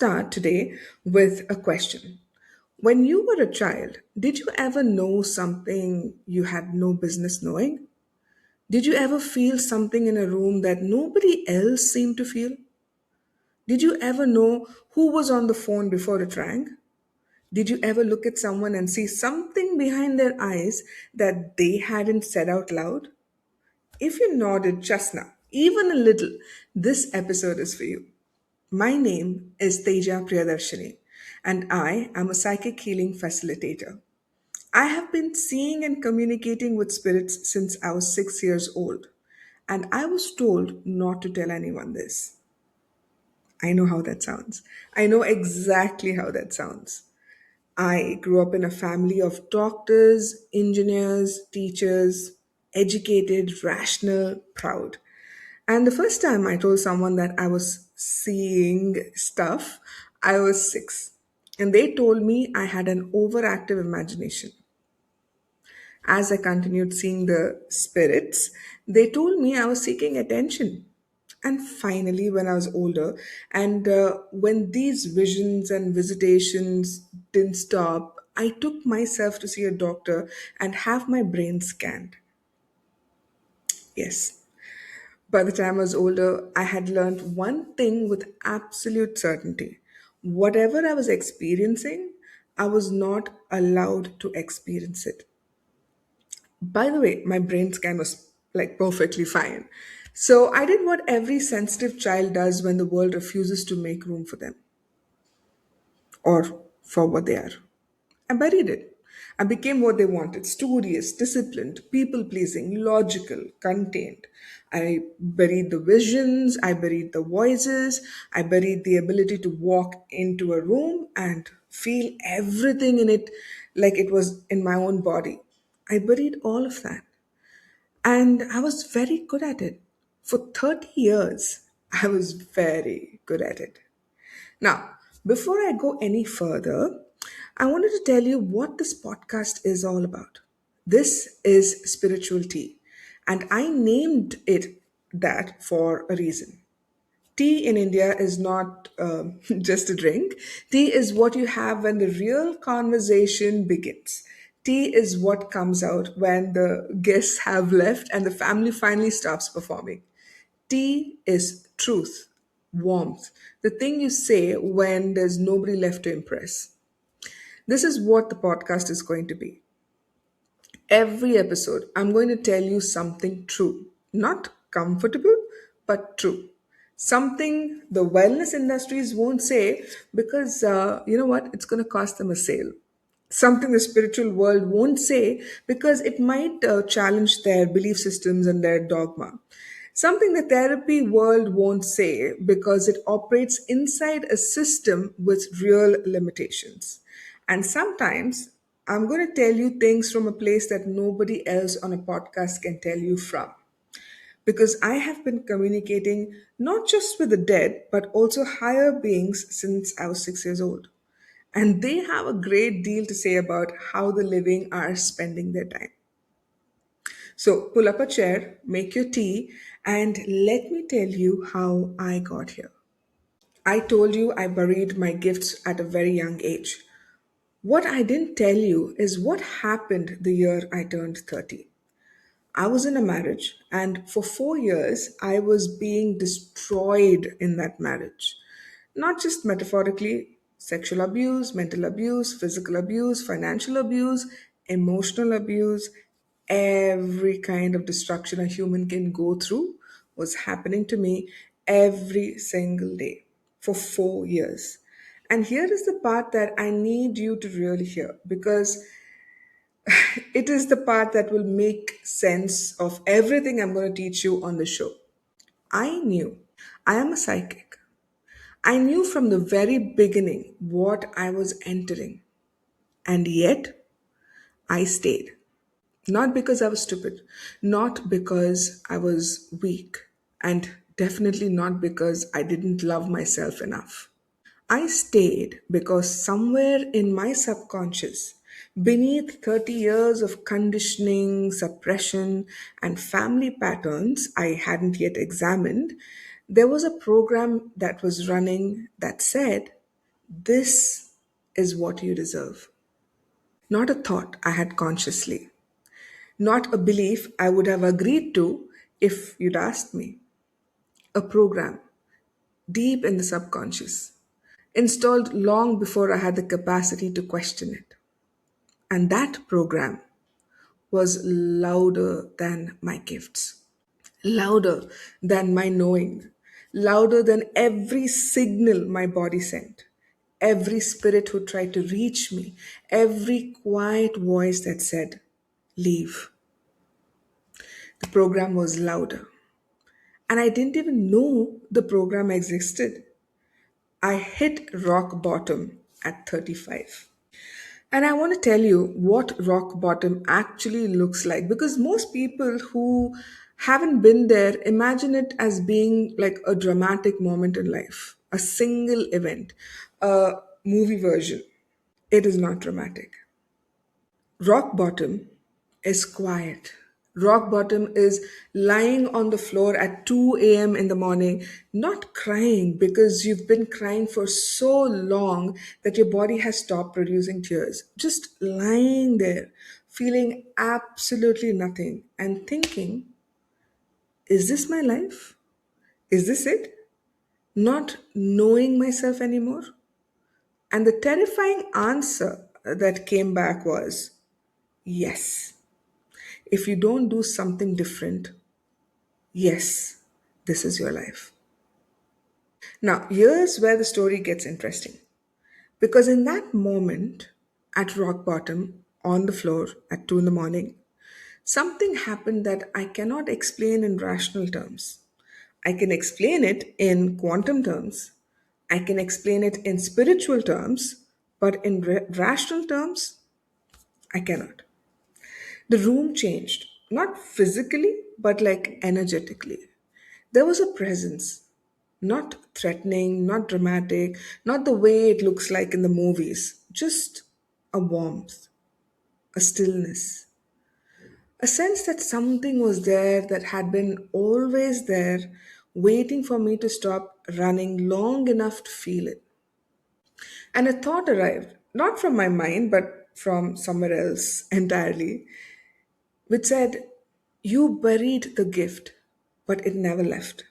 start today with a question. When you were a child, did you ever know something you had no business knowing? Did you ever feel something in a room that nobody else seemed to feel? Did you ever know who was on the phone before it rang? Did you ever look at someone and see something behind their eyes that they hadn't said out loud? If you nodded just now, even a little, this episode is for you. My name is Teja Priyadarshini, and I am a psychic healing facilitator. I have been seeing and communicating with spirits since I was 6 years old, and I was told not to tell anyone this. I know how that sounds. I know exactly how that sounds. I grew up in a family of doctors, engineers, teachers, educated, rational, proud. And the first time I told someone that I was seeing stuff, I was 6. And they told me I had an overactive imagination. As I continued seeing the spirits, they told me I was seeking attention. And finally, when I was older, and when these visions and visitations didn't stop, I took myself to see a doctor and have my brain scanned. Yes. By the time I was older, I had learned one thing with absolute certainty. Whatever I was experiencing, I was not allowed to experience it. By the way, my brain scan was like perfectly fine. So I did what every sensitive child does when the world refuses to make room for them or for what they are. I buried it. I became what they wanted: studious, disciplined, people pleasing, logical, contained. I buried the visions, I buried the voices, I buried the ability to walk into a room and feel everything in it like it was in my own body. I buried all of that. And I was very good at it. For 30 years, I was very good at it. Now, before I go any further, I wanted to tell you what this podcast is all about. This is spiritual tea, and I named it that for a reason. Tea in India is not just a drink. Tea is what you have when the real conversation begins. Tea is what comes out when the guests have left and the family finally stops performing. Tea is truth, warmth, the thing you say when there's nobody left to impress. This is what the podcast is going to be. Every episode, I'm going to tell you something true. Not comfortable, but true. Something the wellness industries won't say because, you know what, it's going to cost them a sale. Something the spiritual world won't say because it might challenge their belief systems and their dogma. Something the therapy world won't say because it operates inside a system with real limitations. And sometimes I'm going to tell you things from a place that nobody else on a podcast can tell you from. Because I have been communicating not just with the dead, but also higher beings since I was 6 years old. And they have a great deal to say about how the living are spending their time. So pull up a chair, make your tea, and let me tell you how I got here. I told you I buried my gifts at a very young age. What I didn't tell you is what happened the year I turned 30. I was in a marriage, and for 4 years, I was being destroyed in that marriage. Not just metaphorically, sexual abuse, mental abuse, physical abuse, financial abuse, emotional abuse, every kind of destruction a human can go through was happening to me every single day for 4 years. And here is the part that I need you to really hear because it is the part that will make sense of everything I'm going to teach you on the show. I knew I am a psychic. I knew from the very beginning what I was entering. And yet, I stayed. Not because I was stupid, not because I was weak, and definitely not because I didn't love myself enough. I stayed because somewhere in my subconscious, beneath 30 years of conditioning, suppression, and family patterns I hadn't yet examined, there was a program that was running that said, This is what you deserve. Not a thought I had consciously, not a belief I would have agreed to if you'd asked me. A program deep in the subconscious, installed long before I had the capacity to question it. And that program was louder than my gifts, louder than my knowing, louder than every signal my body sent, every spirit who tried to reach me, every quiet voice that said, leave. The program was louder. And I didn't even know the program existed. I hit rock bottom at 35. And I want to tell you what rock bottom actually looks like because most people who haven't been there imagine it as being like a dramatic moment in life, a single event, a movie version. It is not dramatic. Rock bottom is quiet. Rock bottom is lying on the floor at 2 a.m. in the morning, not crying because you've been crying for so long that your body has stopped producing tears. Just lying there, feeling absolutely nothing and thinking, is this my life? Is this it? Not knowing myself anymore? And the terrifying answer that came back was yes. If you don't do something different, yes, this is your life. Now, here's where the story gets interesting. Because in that moment, at rock bottom, on the floor at 2 in the morning, something happened that I cannot explain in rational terms. I can explain it in quantum terms, I can explain it in spiritual terms, but in rational terms, I cannot. The room changed, not physically, but like energetically. There was a presence, not threatening, not dramatic, not the way it looks like in the movies, just a warmth, a stillness, a sense that something was there that had been always there, waiting for me to stop running long enough to feel it. And a thought arrived, not from my mind, but from somewhere else entirely, which said, you buried the gift, but it never left.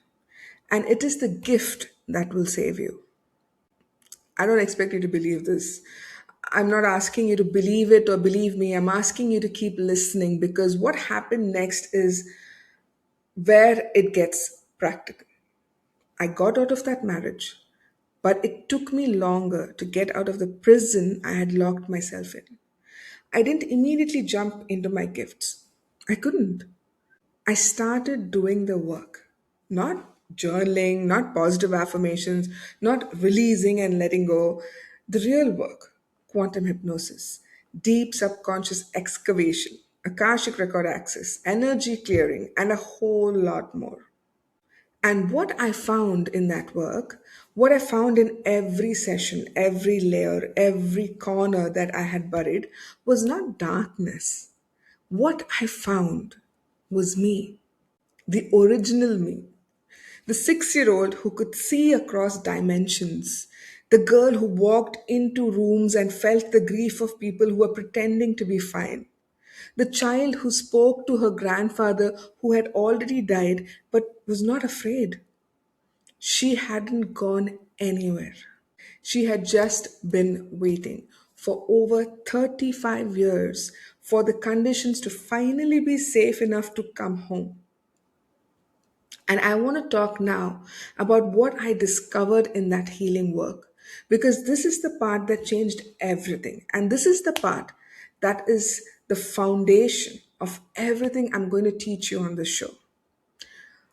And it is the gift that will save you. I don't expect you to believe this. I'm not asking you to believe it or believe me. I'm asking you to keep listening because what happened next is where it gets practical. I got out of that marriage, but it took me longer to get out of the prison I had locked myself in. I didn't immediately jump into my gifts. I couldn't. I started doing the work, not journaling, not positive affirmations, not releasing and letting go. The real work, quantum hypnosis, deep subconscious excavation, Akashic record access, energy clearing, and a whole lot more. And what I found in that work, what I found in every session, every layer, every corner that I had buried, was not darkness. What I found was me, the original me, the 6 year old who could see across dimensions, the girl who walked into rooms and felt the grief of people who were pretending to be fine, the child who spoke to her grandfather who had already died but was not afraid. She hadn't gone anywhere. She had just been waiting for over 35 years for the conditions to finally be safe enough to come home. And I want to talk now about what I discovered in that healing work because this is the part that changed everything. And this is the part that is the foundation of everything I'm going to teach you on this show.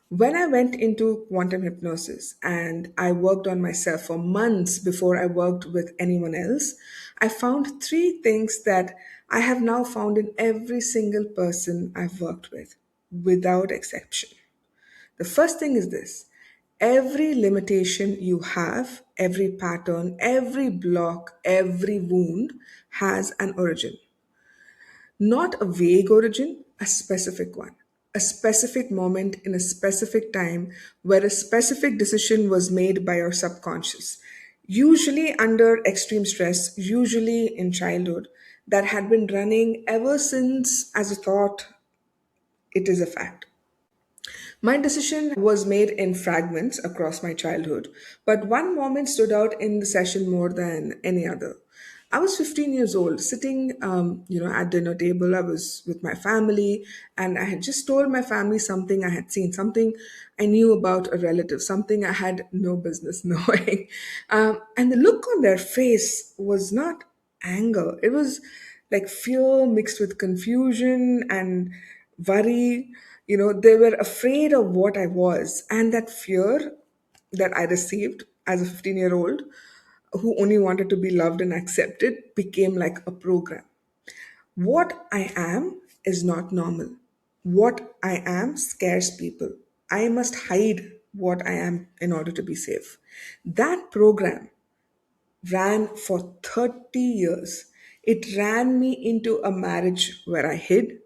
When I went into quantum hypnosis and I worked on myself for months before I worked with anyone else, I found three things that I have now found in every single person I've worked with, without exception. The first thing is this: every limitation you have, every pattern, every block, every wound has an origin. Not a vague origin, a specific one. A specific moment in a specific time where a specific decision was made by your subconscious. usually under extreme stress, usually in childhood, that had been running ever since as a thought. It is a fact. My decision was made in fragments across my childhood, but one moment stood out in the session more than any other. I was 15 years old, sitting, at dinner table. I was with my family, and I had just told my family something I had seen, something I knew about a relative, something I had no business knowing. And the look on their face was not anger; it was like fear mixed with confusion and worry. They were afraid of what I was, and that fear that I received as a 15-year-old who only wanted to be loved and accepted became like a program. What I am is not normal. What I am scares people. I must hide what I am in order to be safe. That program ran for 30 years. It ran me into a marriage where I hid.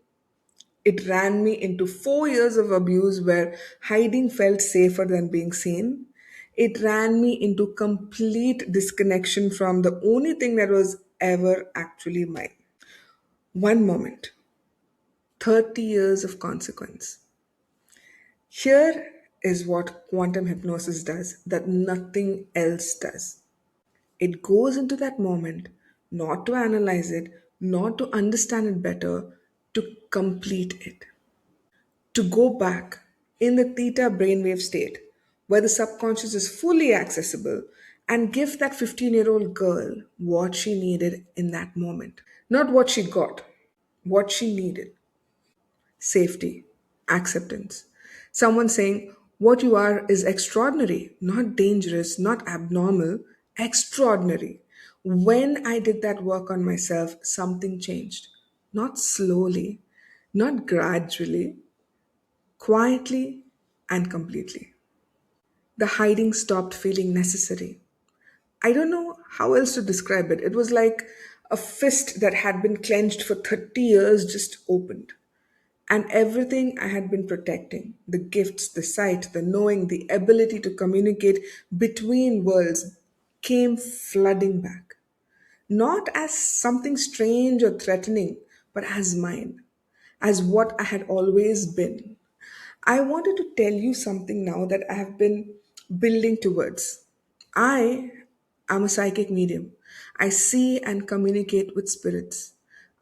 It ran me into 4 years of abuse where hiding felt safer than being seen. It ran me into complete disconnection from the only thing that was ever actually mine. One moment, 30 years of consequence. Here is what quantum hypnosis does that nothing else does. It goes into that moment not to analyze it, not to understand it better, to complete it. To go back in the theta brainwave state where the subconscious is fully accessible and give that 15-year-old girl what she needed in that moment. Not what she got, what she needed: safety, acceptance. Someone saying, what you are is extraordinary, not dangerous, not abnormal, extraordinary. When I did that work on myself, something changed. Not slowly, not gradually, quietly and completely. The hiding stopped feeling necessary. I don't know how else to describe it. It was like a fist that had been clenched for 30 years just opened. And everything I had been protecting, the gifts, the sight, the knowing, the ability to communicate between worlds, came flooding back. Not as something strange or threatening, but as mine, as what I had always been. I wanted to tell you something now that I have been building towards. I am a psychic medium. I see and communicate with spirits.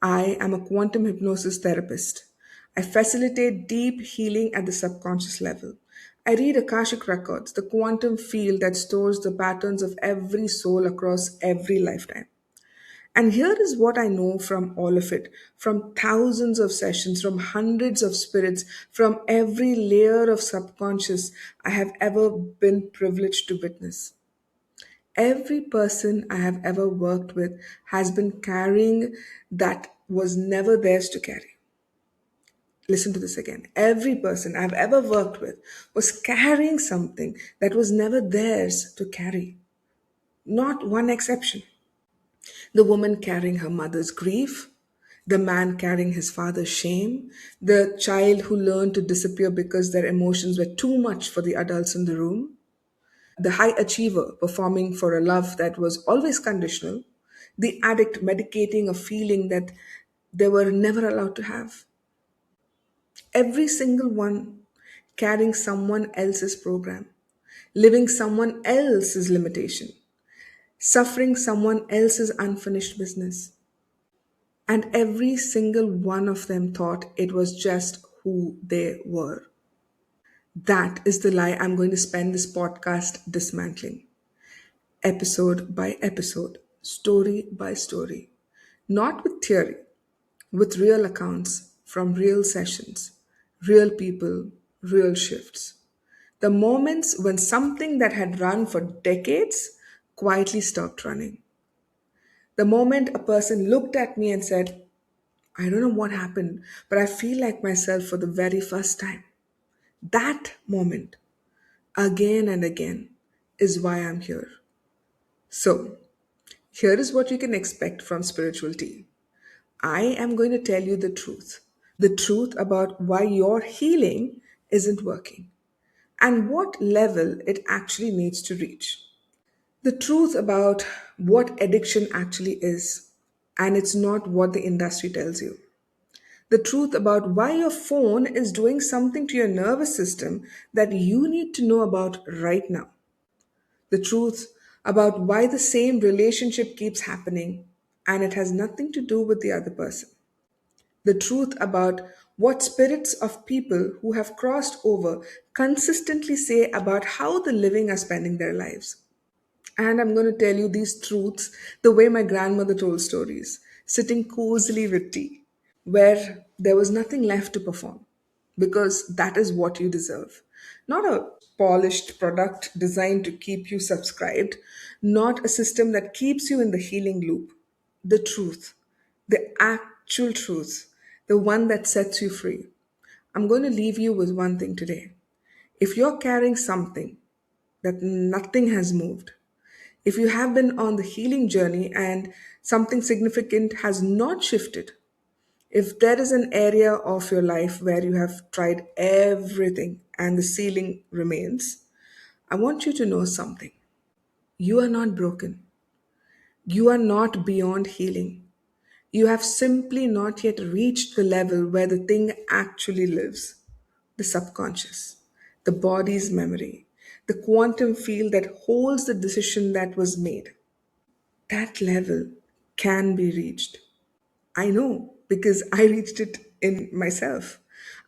I am a quantum hypnosis therapist. I facilitate deep healing at the subconscious level. I read Akashic records, the quantum field that stores the patterns of every soul across every lifetime. And here is what I know from all of it, from thousands of sessions, from hundreds of spirits, from every layer of subconscious I have ever been privileged to witness. Every person I have ever worked with has been carrying that was never theirs to carry. Listen to this again. Every person I've ever worked with was carrying something that was never theirs to carry. Not one exception. The woman carrying her mother's grief, the man carrying his father's shame, the child who learned to disappear because their emotions were too much for the adults in the room, the high achiever performing for a love that was always conditional, the addict medicating a feeling that they were never allowed to have. Every single one carrying someone else's program, living someone else's limitation, suffering someone else's unfinished business. And every single one of them thought it was just who they were. That is the lie I'm going to spend this podcast dismantling, episode by episode, story by story. Not with theory, with real accounts from real sessions, real people, real shifts. The moments when something that had run for decades quietly stopped running. The moment a person looked at me and said, I don't know what happened, but I feel like myself for the very first time. That moment, again and again, is why I'm here. So, here is what you can expect from spiritual tea. I am going to tell you the truth about why your healing isn't working and what level it actually needs to reach. The truth about what addiction actually is, and it's not what the industry tells you. The truth about why your phone is doing something to your nervous system that you need to know about right now. The truth about why the same relationship keeps happening and it has nothing to do with the other person. The truth about what spirits of people who have crossed over consistently say about how the living are spending their lives. And I'm going to tell you these truths the way my grandmother told stories, sitting cozily with tea, where there was nothing left to perform, because that is what you deserve. Not a polished product designed to keep you subscribed, not a system that keeps you in the healing loop. The truth, the actual truth, the one that sets you free. I'm going to leave you with one thing today. If you're carrying something that nothing has moved, if you have been on the healing journey and something significant has not shifted, if there is an area of your life where you have tried everything and the ceiling remains, I want you to know something. You are not broken. You are not beyond healing. You have simply not yet reached the level where the thing actually lives, the subconscious, the body's memory, the quantum field that holds the decision that was made. That level can be reached. I know because I reached it in myself.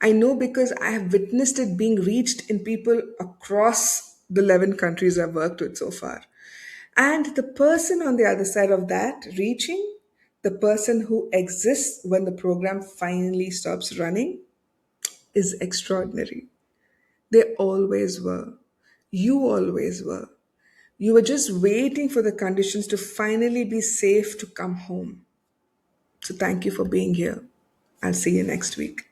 I know because I have witnessed it being reached in people across the 11 countries I've worked with so far. And the person on the other side of that reaching, the person who exists when the program finally stops running, is extraordinary. They always were. You always were. You were just waiting for the conditions to finally be safe to come home. So thank you for being here. I'll see you next week.